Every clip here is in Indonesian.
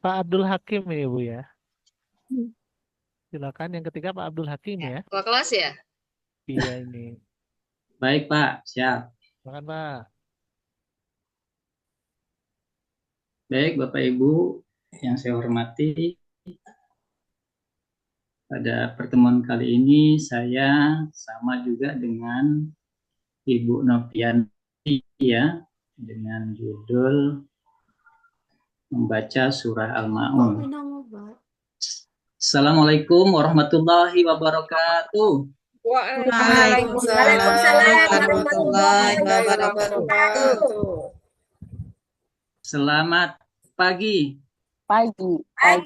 Pak Abdul Hakim ini Bu ya. Silakan yang ketiga Pak Abdul Hakim ya. Ketua kelas ya? Iya ini. Baik Pak, siap. Silakan Pak. Baik Bapak Ibu yang saya hormati, pada pertemuan kali ini saya sama juga dengan Ibu Novianti ya, dengan judul membaca surah Al-Ma'un. Assalamualaikum warahmatullahi wabarakatuh. Waalaikumsalam warahmatullahi wabarakatuh. Selamat pagi. Pagi. Luar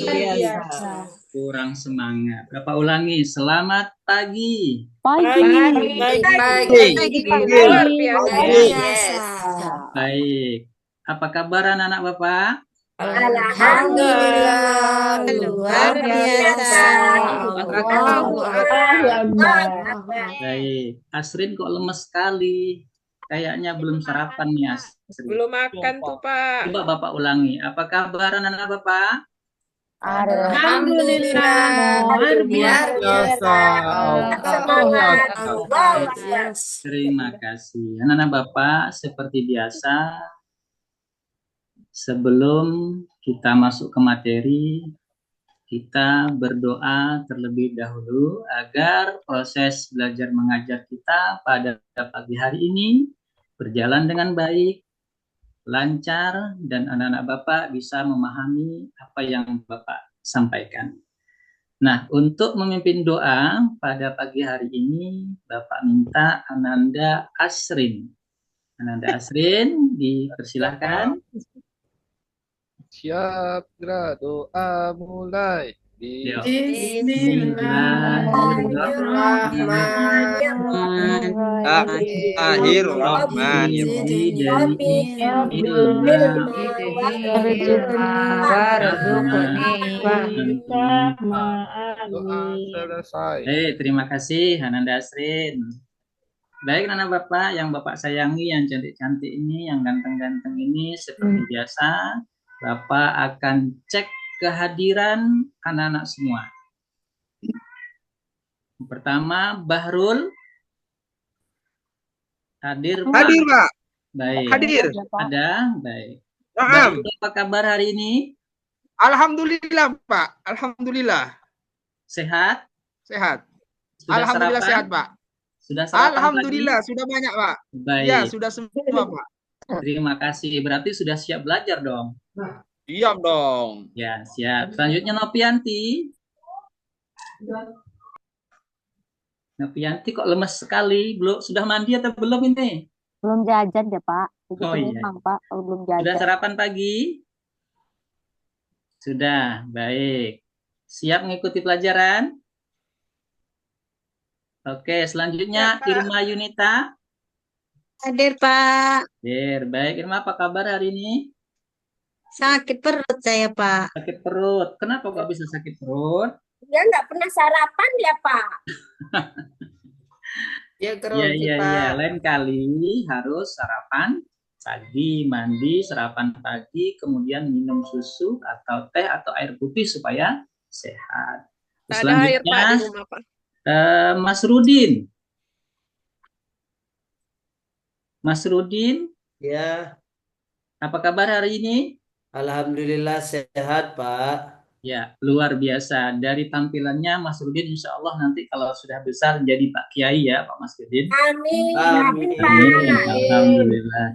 biasa. Kurang semangat. Bapak ulangi, selamat pagi. Pagi. Luar biasa. Baik. Apa kabar anak-anak Bapak? Alhamdulillah. Luar biasa. Baik. Asrin kok lemes sekali. Kayaknya belum sarapan nih Asrin. Belum makan tuh Pak. Coba Bapak ulangi. Apa kabar anak-anak Bapak? Alhamdulillah. Luar biasa. Terima kasih. Anak-anak Bapak, seperti biasa, sebelum kita masuk ke materi, kita berdoa terlebih dahulu agar proses belajar mengajar kita pada pagi hari ini berjalan dengan baik, lancar, dan anak-anak Bapak bisa memahami apa yang Bapak sampaikan. Nah, untuk memimpin doa pada pagi hari ini, Bapak minta Ananda Asrin. Ananda Asrin, dipersilahkan. Siap, gerak doa mulai. Selesai. Terima kasih Ananda Asrin. Baik anak Bapak, yang Bapak sayangi, yang cantik-cantik ini, yang ganteng-ganteng ini, seperti biasa, Bapak akan cek kehadiran anak-anak semua. Yang pertama, Bahrul. Hadir Pak? Hadir Pak. Baik. Hadir. Ada? Baik. Naam. Baik, apa kabar hari ini? Alhamdulillah Pak. Alhamdulillah. Sehat? Sehat. Sudah Alhamdulillah sarapan? sehat Pak. Sudah sarapan Alhamdulillah pagi? sudah banyak Pak. Baik. Ya sudah semua Pak. Terima kasih. Berarti sudah siap belajar dong? Siap dong. Ya, siap. Selanjutnya Novianti. Novianti kok lemes sekali? Belum, sudah mandi atau belum ini? Belum jajan ya Pak. Oh iya. Memang, Pak, belum Sudah jajan. sarapan pagi? Sudah, baik. Siap mengikuti pelajaran? Oke, selanjutnya Irma Yunita. Hadir Pak. Hadir, baik. Irma, apa kabar hari ini? Sakit perut saya Pak. Sakit perut. Kenapa kok bisa sakit perut? Dia nggak pernah sarapan ya Pak. Ya Iya. Lain kali harus sarapan pagi, mandi, sarapan pagi, kemudian minum susu atau teh atau air putih supaya sehat. Ada air Pak di Selanjutnya, rumah Pak. Mas Rudin. Mas Rudin, Ya, apa kabar hari ini? alhamdulillah sehat, Pak. Ya, luar biasa. Dari tampilannya Mas Rudin, insya Allah nanti kalau sudah besar jadi Pak Kiai ya, Pak Mas Rudin. Amin. Amin. Alhamdulillah.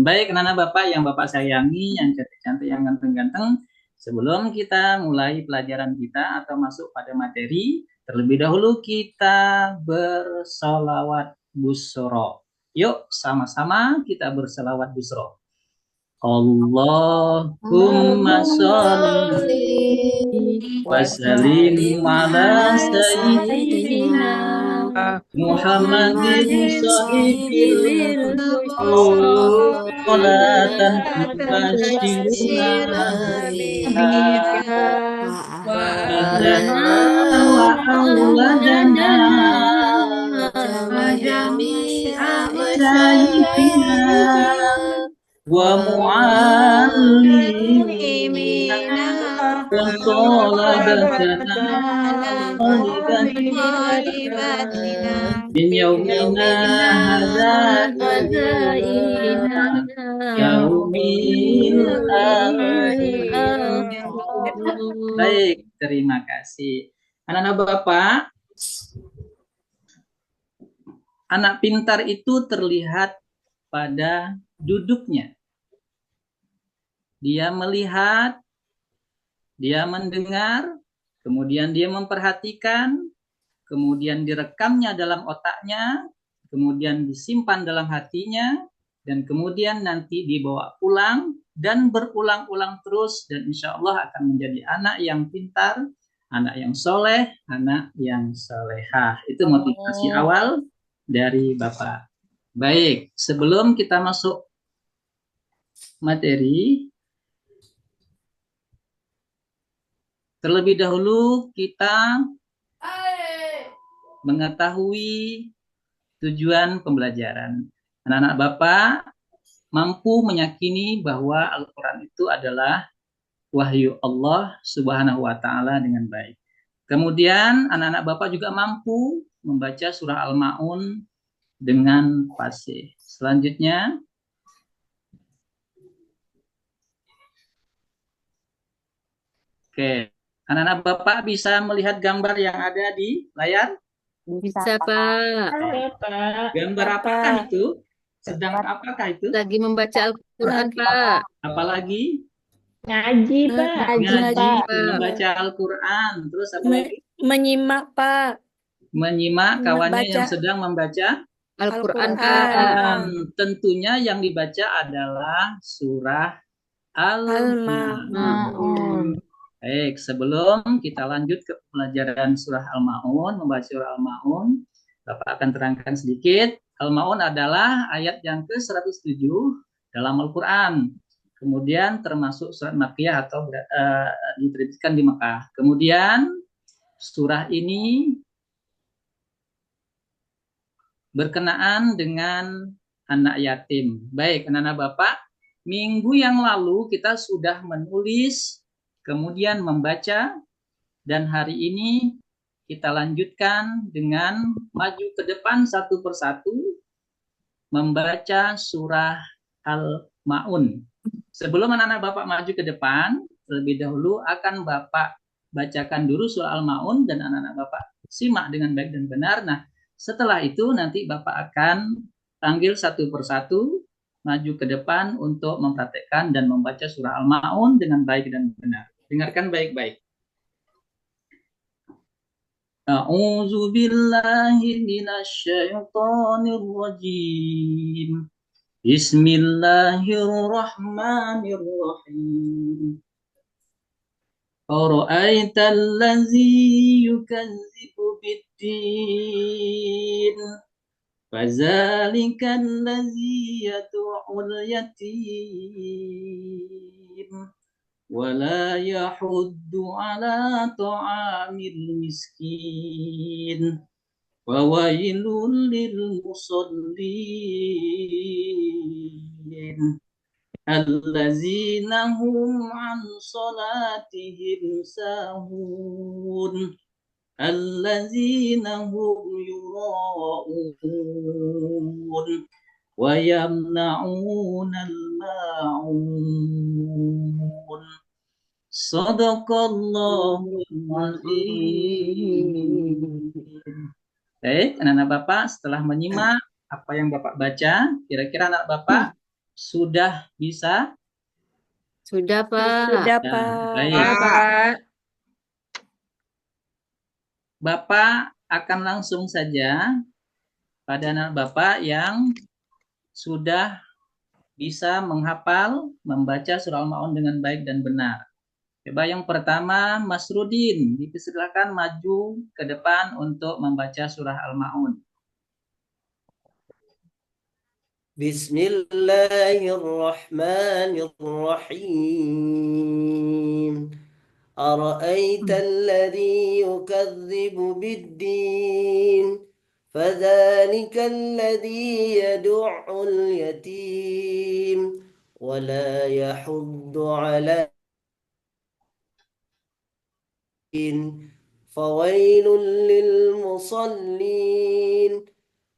Baik, anak-anak Bapak yang Bapak sayangi, yang cantik-cantik, yang ganteng-ganteng. Sebelum kita mulai pelajaran kita atau masuk pada materi, terlebih dahulu kita bersolawat busro. Yuk, sama-sama kita bersolawat busro. Allahumma sholli wa sallim ala sayyidina Muhammadin sahibir salatan tubashiruna wa awladana wa jami'a masyayikina wa mu'ad مصالبتنا على طالبتنا طالباتنا من يومنا هذا إلى يوم الآخر. Baik, terima kasih. Anak-anak Bapak, anak pintar itu terlihat pada duduknya. Dia melihat, dia mendengar, kemudian dia memperhatikan, kemudian direkamnya dalam otaknya, kemudian disimpan dalam hatinya, dan kemudian nanti dibawa pulang dan berulang-ulang terus, dan insya Allah akan menjadi anak yang pintar, anak yang soleh, anak yang solehah. Itu motivasi awal dari Bapak. Baik, sebelum kita masuk materi, terlebih dahulu kita mengetahui tujuan pembelajaran. Anak-anak Bapak mampu meyakini bahwa Al-Quran itu adalah wahyu Allah Subhanahu wa Ta'ala dengan baik. Kemudian anak-anak Bapak juga mampu membaca surah Al-Ma'un dengan fasih. Selanjutnya, oke, anak-anak Bapak bisa melihat gambar yang ada di layar? Bisa, Pak. Gambar apakah itu? Sedang apakah itu? Lagi membaca Al-Quran, Pak. Apalagi? Ngaji, Pak. Ngaji, Pak. membaca Al-Quran. Terus apa lagi? Menyimak, Pak. Menyimak kawannya Baca. yang sedang membaca Al-Quran, Pak. Al-Quran. Tentunya yang dibaca adalah surah Al-Ma'un. Baik, sebelum kita lanjut ke pelajaran surah Al-Ma'un, membaca surah Al-Ma'un, Bapak akan terangkan sedikit. Al-Ma'un adalah ayat yang ke-107 dalam Al-Quran. Kemudian termasuk surat Makkiyah atau diterbitkan di Mekah. Kemudian surah ini berkenaan dengan anak yatim. Baik, anak-anak Bapak, minggu yang lalu kita sudah menulis, kemudian membaca, dan hari ini kita lanjutkan dengan maju ke depan satu persatu, membaca surah Al-Ma'un. Sebelum anak-anak Bapak maju ke depan, terlebih dahulu akan Bapak bacakan dulu surah Al-Ma'un dan anak-anak Bapak simak dengan baik dan benar. Nah, setelah itu nanti Bapak akan panggil satu persatu, maju ke depan untuk mempraktekkan dan membaca surah Al-Ma'un dengan baik dan benar. Dengarkan baik-baik. A'udzu billahi minasy syaithanir rajim. Bismillahirrahmanirrahim. Ara'aital ladzi yukazzibu bid-din. Fadzalikal ladzi yad'ul yatim. ولا يحض على طعام المسكين وويل للمصلين الذين هم عن صلاتهم ساهون الذين هم يراءون ويمنعون الماعون Sadaqallahul azim. Baik, anak-anak Bapak, setelah menyimak apa yang Bapak baca, kira-kira anak Bapak sudah bisa? Sudah, Pak. Sudah, Nah, Pak. baik. Pak. Bapak akan langsung saja pada anak Bapak yang sudah bisa menghafal, membaca surah Al-Ma'un dengan baik dan benar. Coba yang pertama, Mas Rudin, dipersilakan maju ke depan untuk membaca surah Al-Ma'un. Bismillahirrahmanirrahim. Ara'aital ladzi yukazzibu bid-din. Fadzalikal ladzi yad'ul yatim wa la yahuddu 'ala فويل للمصلين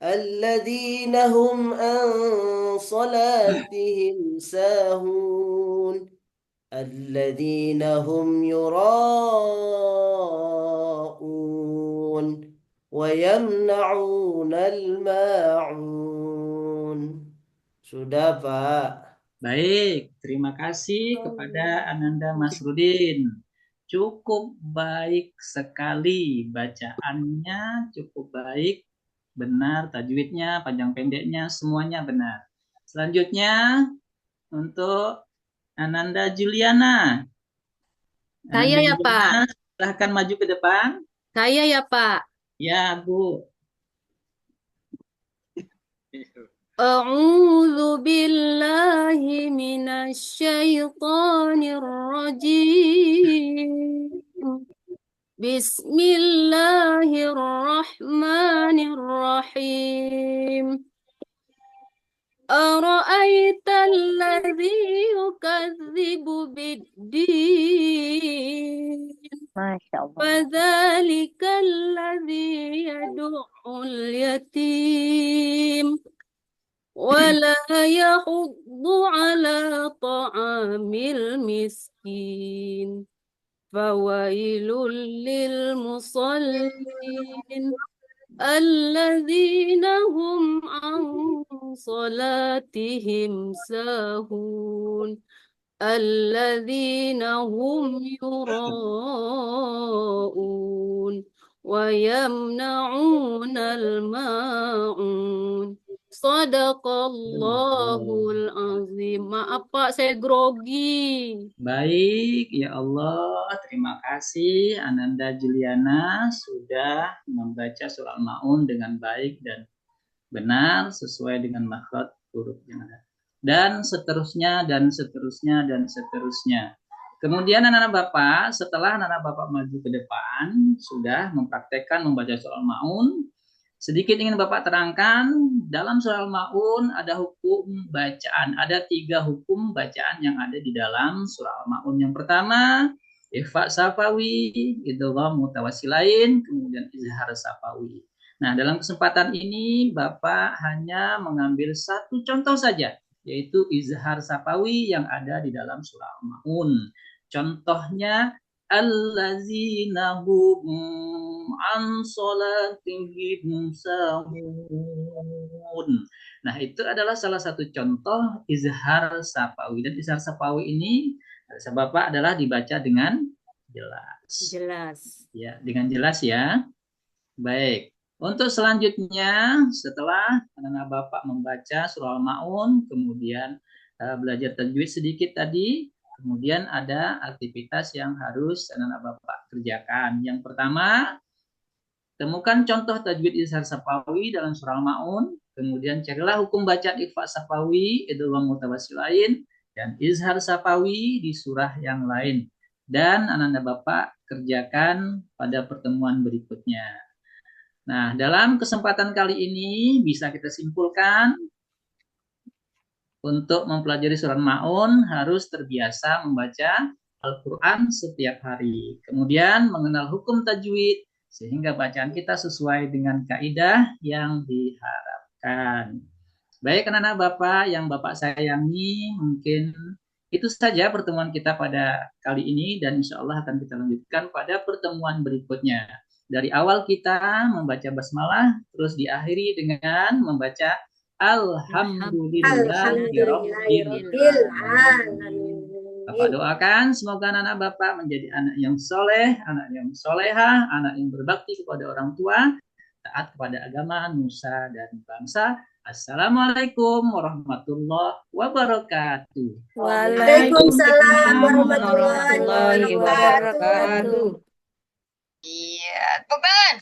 الذين هم عن صلاتهم ساهون الذين هم يراءون ويمنعون الماعون. Sudah, Pak. Baik, terima kasih kepada Ananda Masrudin. Cukup baik sekali bacaannya, cukup baik, benar tajwidnya, panjang pendeknya, semuanya benar. Selanjutnya untuk Ananda Juliana. Saya Ananda ya, Pak. Juliana, silahkan maju ke depan. Saya ya, Pak. Ya, Bu. أعوذ بالله من الشيطان الرجيم بسم الله الرحمن الرحيم أرأيت الذي يكذب بالدين Masya Allah. فذلك الذي يدع اليتيم ولا يحض على طعام المسكين فويل للمصلين الذين هم عن صلاتهم ساهون الذين هم يراءون ويمنعون الماعون Sadaqallahul azim. Maaf Pak, saya grogi. Baik, ya Allah, terima kasih Ananda Juliana sudah membaca surah Al-Maun dengan baik dan benar sesuai dengan makhraj huruf yang ada. Dan seterusnya, dan seterusnya, dan seterusnya. Kemudian anak-anak Bapak, setelah anak-anak Bapak maju ke depan, sudah mempraktekkan membaca surah Al-Maun, sedikit ingin Bapak terangkan, dalam surah Al-Maun ada hukum bacaan. Ada 3 hukum bacaan yang ada di dalam surah Al-Maun. Yang pertama, ikhfa safawi, idgham mutawassilain, kemudian izhar safawi. Nah, dalam kesempatan ini Bapak hanya mengambil 1 contoh saja, yaitu izhar safawi yang ada di dalam surah Al-Maun. Contohnya, allazina hum an salatihim sahun. Nah, itu adalah salah satu contoh izhar safawi. Dan izhar safawi ini Bapak adalah dibaca dengan jelas. Jelas. Ya, dengan jelas ya. Baik. Untuk selanjutnya, setelah anak-anak Bapak membaca surah Al-Maun, kemudian belajar tajwid sedikit tadi, kemudian ada aktivitas yang harus anak-anak Bapak kerjakan. Yang pertama, temukan contoh tajwid izhar safawi dalam surah Al-Maun, kemudian carilah hukum bacaan ikhfa safawi, idgham mutawassilain, dan izhar safawi di surah yang lain. Dan anak-anak Bapak kerjakan pada pertemuan berikutnya. Nah, dalam kesempatan kali ini bisa kita simpulkan untuk mempelajari surah Al-Maun harus terbiasa membaca Al-Quran setiap hari. Kemudian mengenal hukum tajwid sehingga bacaan kita sesuai dengan kaidah yang diharapkan. Baik anak-anak Bapak yang Bapak sayangi, mungkin itu saja pertemuan kita pada kali ini dan insya Allah akan kita lanjutkan pada pertemuan berikutnya. Dari awal kita membaca basmalah, terus diakhiri dengan membaca Alhamdulillahirrahmanirrahim. Bapak doakan semoga anak-anak Bapak menjadi anak yang soleh, anak yang solehah, anak yang berbakti kepada orang tua, taat kepada agama, nusa, dan bangsa. Assalamualaikum warahmatullahi wabarakatuh. Waalaikumsalam warahmatullahi warahmatullahi wabarakatuh. wabarakatuh. Iya, tepuk tangan.